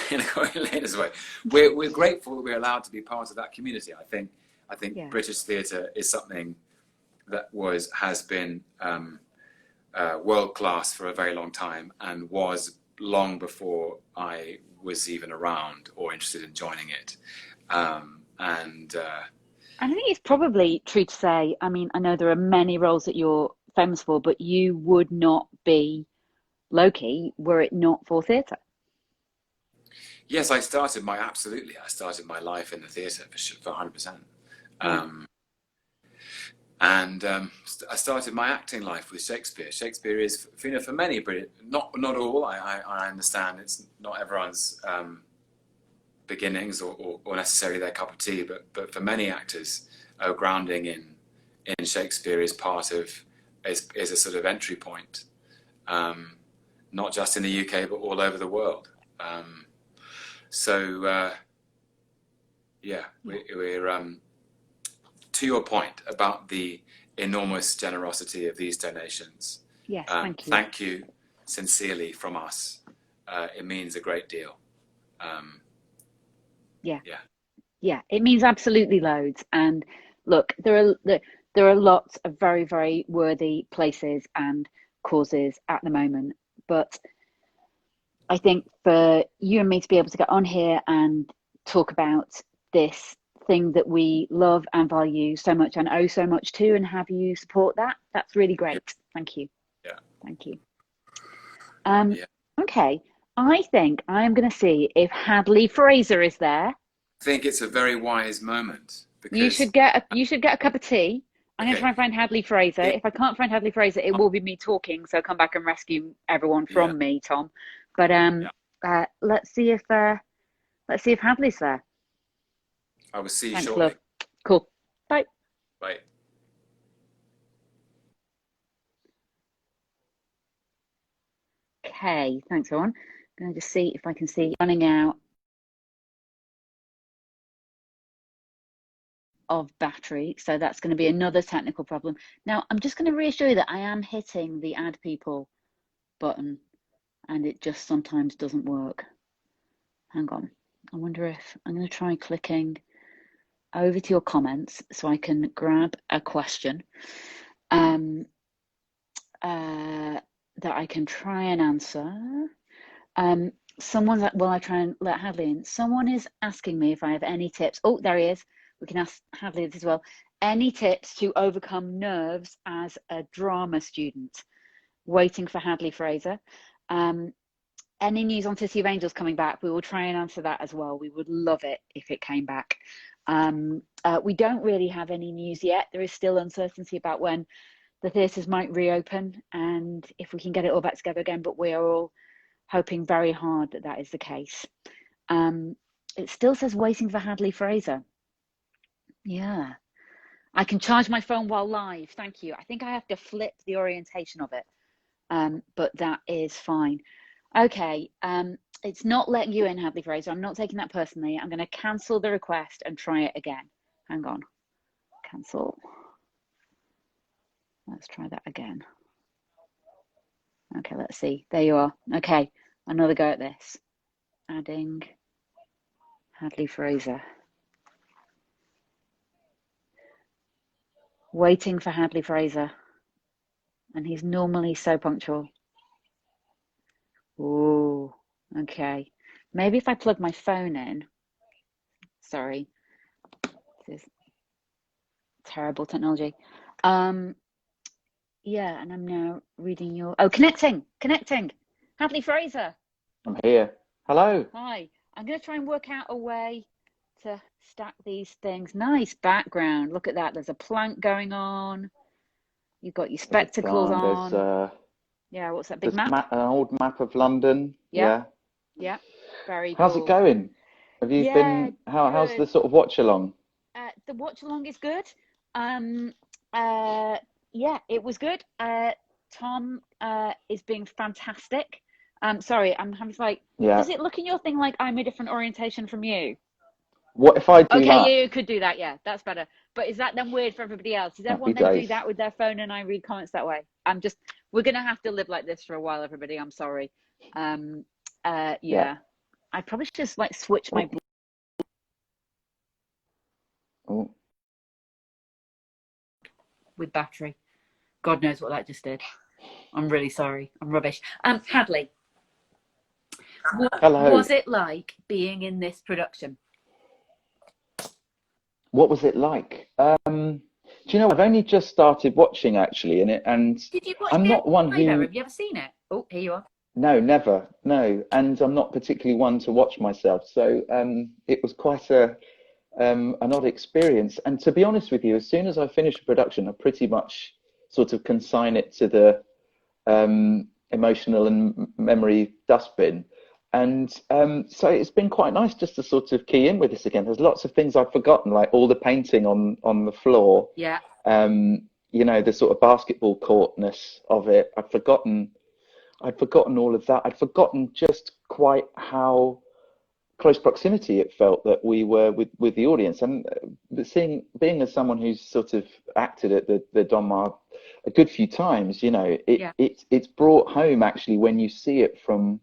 in a Coriolanus way. We're grateful that we're allowed to be part of that community. I think Yeah. British theatre is something that has been world class for a very long time, and was long before I was even around or interested in joining it. I think it's probably true to say, I mean, I know there are many roles that you're famous for, but you would not be Loki were it not for theatre. Yes, I started my life in the theatre for 100%. I started my acting life with Shakespeare. Shakespeare is, for many, not all. I understand it's not everyone's beginnings or necessarily their cup of tea, but for many actors, grounding in Shakespeare is a sort of entry point, not just in the UK but all over the world. We're to your point about the enormous generosity of these donations. Yes, thank you. Thank you sincerely from us. It means a great deal. Yeah, it means absolutely loads. And look, there are lots of very, very worthy places and causes at the moment, but I think for you and me to be able to get on here and talk about this thing that we love and value so much and owe so much to, and have you support that's really great. Thank you. Yeah. Thank you. Okay, I think I'm going to see if Hadley Fraser is there. I think it's a very wise moment, because You should get a cup of tea. I'm going to try and find Hadley Fraser. Yeah. If I can't find Hadley Fraser, it will be me talking. So come back and rescue everyone from me, Tom. But let's see if Hadley's there. I will see you Thanks, shortly. love. Cool. Bye. Bye. Okay, thanks, everyone. I'm going to just see if I can see running out of battery, so that's going to be another technical problem. Now I'm just going to reassure you that I am hitting the add people button, and it just sometimes doesn't work. Hang on, I wonder if I'm going to try clicking over to your comments so I can grab a question that I can try and answer. I try and let Hadley in. Someone is asking me if I have any tips. Oh, there he is. We can ask Hadley this as well. Any tips to overcome nerves as a drama student? Waiting for Hadley Fraser. Any news on City of Angels coming back? We will try and answer that as well. We would love it if it came back. We don't really have any news yet. There is still uncertainty about when the theatres might reopen and if we can get it all back together again, but we are all hoping very hard that that is the case. It still says waiting for Hadley Fraser. Yeah. I can charge my phone while live. Thank you. I think I have to flip the orientation of it, but that is fine. Okay. It's not letting you in, Hadley Fraser. I'm not taking that personally. I'm going to cancel the request and try it again. Hang on. Cancel. Let's try that again. Okay, let's see. There you are. Okay, another go at this. Adding Hadley Fraser. Waiting for Hadley Fraser. And he's normally so punctual. Ooh, okay. Maybe if I plug my phone in. Sorry. This is terrible technology. Yeah, and I'm now reading your... Oh, connecting. Hadley Fraser. I'm here. Hello. Hi. I'm going to try and work out a way to stack these things. Nice background. Look at that. There's a plank going on. You've got your spectacles on. There's yeah, what's that big map? an old map of London. Yeah. Very How's cool. it going? Have you been... How's the sort of watch along? The watch along is good. Yeah, it was good. Tom is being fantastic. Sorry, I'm having like, does it look in your thing like I'm a different orientation from you? What if I do that? Okay, you could do that. Yeah, that's better. But is that then weird for everybody else? Does everyone then do that with their phone and I read comments that way? We're going to have to live like this for a while, everybody. I'm sorry. Yeah. I probably should just like switch my... Oh. With battery. God knows what that just did. I'm really sorry. I'm rubbish. Hadley, Hello. What was it like being in this production? What was it like? Do you know, I've only just started watching actually, and Did you watch I'm the not one who... Have you ever seen it? Oh, here you are. No, never. No, and I'm not particularly one to watch myself, so it was quite an odd experience. And to be honest with you, as soon as I finish a production, I pretty much sort of consign it to the emotional and memory dustbin. And so it's been quite nice just to sort of key in with this again. There's lots of things I've forgotten, like all the painting on the floor. Yeah. You know, the sort of basketball courtness of it. I'd forgotten all of that. I'd forgotten just quite how close proximity it felt that we were with the audience. And being as someone who's sort of acted at the Donmar a good few times, you know, it's brought home actually when you see it from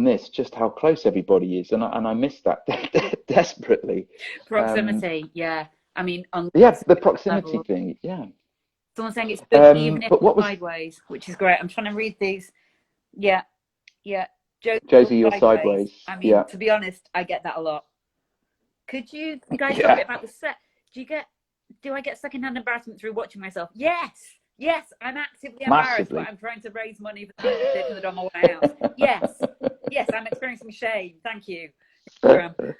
this, just how close everybody is, and I miss that desperately. Proximity, yeah. I mean, on the proximity thing, yeah. Someone's saying it's good, even if it's sideways, which is great. I'm trying to read these. Yeah. Josie, you're sideways. I mean, to be honest, I get that a lot. Could you guys talk a bit about the set? Do I get secondhand embarrassment through watching myself? Yes, I'm actively embarrassed, but I'm trying to raise money for the Donmar House. Yes, I'm experiencing shame. Thank you. Someone's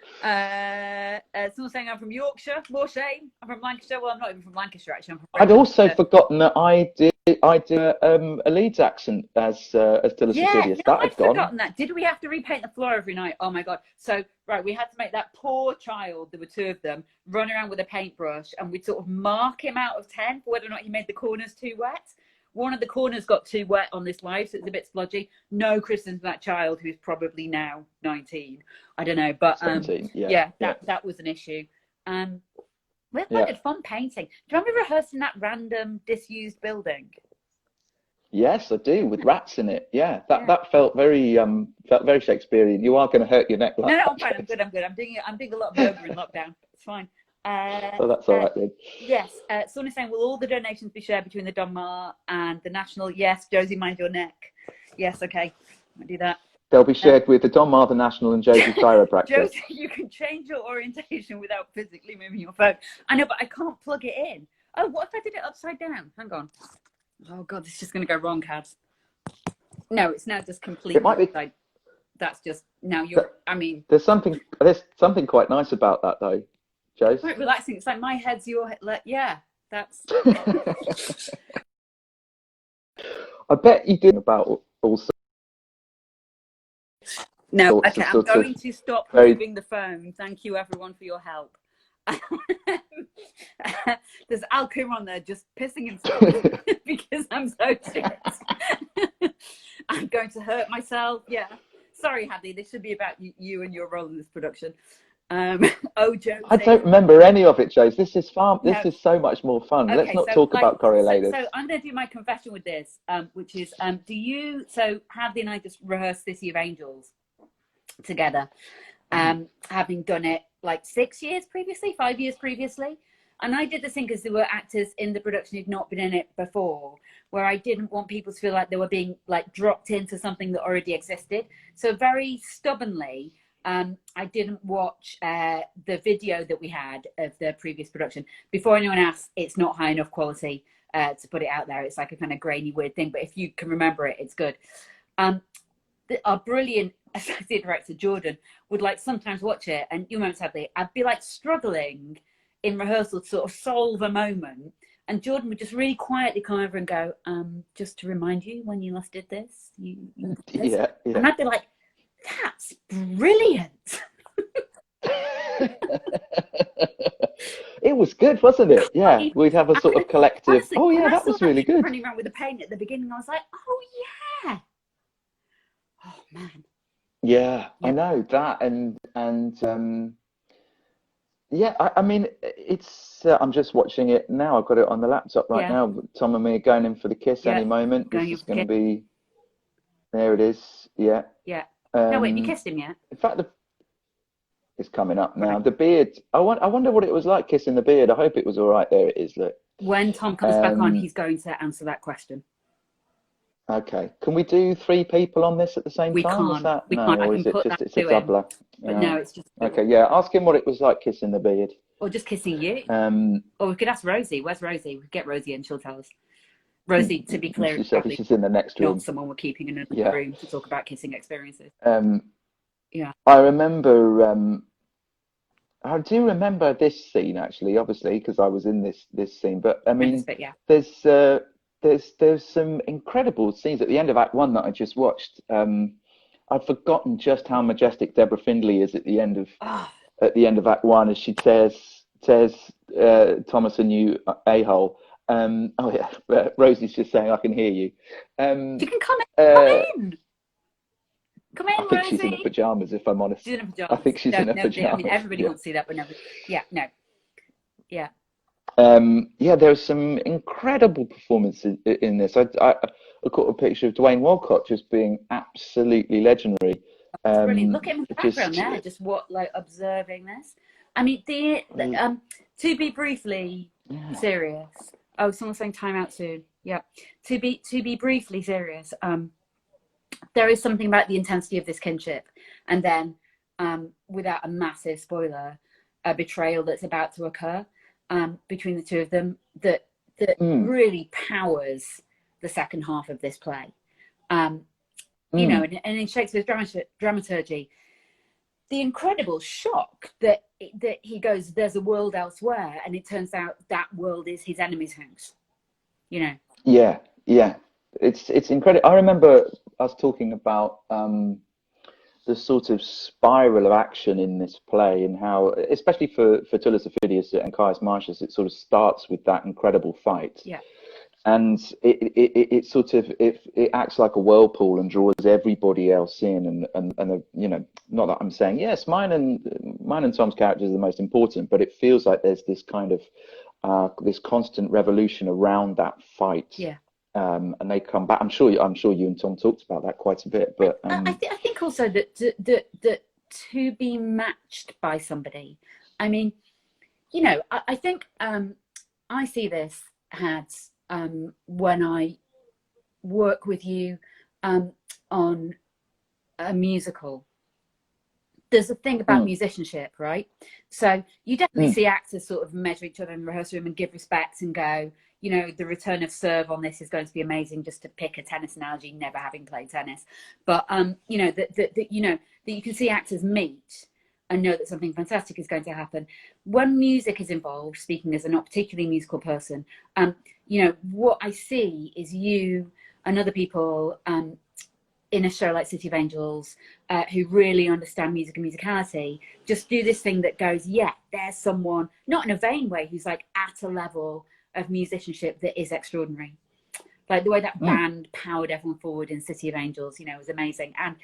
saying I'm from Yorkshire. More shame. I'm from Lancashire. Well, I'm not even from Lancashire actually. I'd also forgotten that I did a Leeds accent as Dilla Cecidius. I'd forgotten that. Did we have to repaint the floor every night? Oh my god. So we had to make that poor child, there were two of them, run around with a paintbrush, and we'd sort of mark him out of 10 for whether or not he made the corners too wet. One of the corners got too wet on this live, so it's a bit splodgy. No criticism for that child, who's probably now 19. I don't know, but 17, that was an issue. We had fun painting. Do you remember rehearsing that random disused building? Yes, I do, with rats in it. Yeah, that felt very Shakespearean. You are going to hurt your neck. No, I'm fine. I'm good. I'm doing a lot of yoga in lockdown. It's fine. So that's all right then. Yes. Someone is saying, will all the donations be shared between the Donmar and the National? Yes. Josie, mind your neck. Yes. Okay. I'll do that. They'll be shared with the Donmar, the National, and Josie Chiropractic. Josie, you can change your orientation without physically moving your phone. I know, but I can't plug it in. Oh, what if I did it upside down? Hang on. Oh God, this is just going to go wrong, Cads. No, it's now just completely upside. That's just now you're. I mean, there's something quite nice about that though. Jose? Quite relaxing. It's like my head's your head. Like, yeah, that's. I bet you did about also. No, sorts okay, of I'm sort of going to stop very- moving the phone. Thank you, everyone, for your help. There's Al Kumar there just pissing himself because I'm so shit. I'm going to hurt myself. Yeah. Sorry, Hadley. This should be about you and your role in this production. Oh, Joe. I don't remember any of it, Jose. This is fun. No. This is so much more fun. Okay, Let's not so, talk like, about Coriolanus. So I'm going to do my confession with this, which is, so Hadley and I just rehearsed City of Angels together, having done it like 6 years previously, 5 years previously. And I did this thing because there were actors in the production who'd not been in it before, where I didn't want people to feel like they were being like dropped into something that already existed. So very stubbornly, I didn't watch the video that we had of the previous production. Before anyone asks, it's not high enough quality to put it out there. It's like a kind of grainy, weird thing. But if you can remember it, it's good. Our brilliant associate director, Jordan, would like sometimes watch it. And you remember, sadly, I'd be like struggling in rehearsal to sort of solve a moment. And Jordan would just really quietly come over and go, just to remind you, when you last did this, you did this. Yeah. And I'd be like, that's brilliant. It was good, wasn't it? Yeah, we'd have a sort of collective. Honestly, Oh yeah, when I that saw was really good. Running around with the paint at the beginning, I was like, oh yeah. Oh man. Yeah, Yeah. I know that, and yeah, I mean, it's. I'm just watching it now. I've got it on the laptop right Yeah. now. Tom and me are going in for the kiss Yeah, any moment. going This in is for the going to be. There it is. Yeah. Yeah. No, wait, have you Um, kissed him yet? in fact, it's coming up now. Right. The beard. I wonder what it was like kissing the beard. I hope it was all right. There it is. Look. When Tom comes back on, he's going to answer that question. Okay. Can we do 3 people on this at the same We time? Is can't. that We no, can't. I or can is it put just that it's a to him. doubler? But Yeah. no, it's just. Okay. Yeah. Ask him what it was like kissing the beard. Or just kissing you. Um. Or we could ask Rosie. Where's Rosie? We could get Rosie and she'll tell us. Rosie, to be clear, She is said probably she's in the next room. not someone we're keeping in another Yeah. room to talk about kissing experiences. Yeah. I remember. I do remember this scene actually, obviously, because I was in this scene. But I mean, But yeah. there's some incredible scenes at the end of Act One that I just watched. I'd forgotten just how majestic Deborah Findlay is at the end of Oh, Act One, as she says Thomas, and you a-hole. Oh yeah, Rosie's just saying I can hear you. you can come in. Come in, I think Rosie. she's in her pajamas, if I'm honest. She's in her pajamas. I think she's in her I pajamas. mean, everybody Yeah. wants to see that, but never. Yeah, no. Yeah. Yeah, there's some incredible performances in this. I caught a picture of Dwayne Walcott just being absolutely legendary. Brilliant. Look at him in the just- background there, just like observing this. I mean, to be briefly serious. Oh, someone's saying time out soon. Yeah. To be briefly serious. There is something about the intensity of this kinship, and then without a massive spoiler, a betrayal that's about to occur between the two of them that really powers the second half of this play. You know, and in Shakespeare's dramaturgy, the incredible shock that he goes, there's a world elsewhere, and it turns out that world is his enemy's house. You know. Yeah. It's incredible. I remember us talking about the sort of spiral of action in this play, and how, especially for Tullus Ophidius and Caius Marcius, it sort of starts with that incredible fight. Yeah. And it sort of it acts like a whirlpool and draws everybody else in, and you know, not that I'm saying yes, mine and Tom's characters are the most important, but it feels like there's this kind of this constant revolution around that fight. Yeah. And they come back. I'm sure you and Tom talked about that quite a bit. But I think also that to be matched by somebody. I mean, you know, I think I see this as when I work with you on a musical. There's a thing about musicianship, right? So you definitely see actors sort of measure each other in the rehearsal room and give respect and go, you know, the return of serve on this is going to be amazing, just to pick a tennis analogy, never having played tennis. But, you know, that you know, that you can see actors meet and know that something fantastic is going to happen. When music is involved, speaking as a not particularly musical person, you know, what I see is you and other people in a show like City of Angels, who really understand music and musicality, just do this thing that goes, yeah, there's someone, not in a vain way, who's like at a level of musicianship that is extraordinary. Like the way that band powered everyone forward in City of Angels, you know, was amazing. And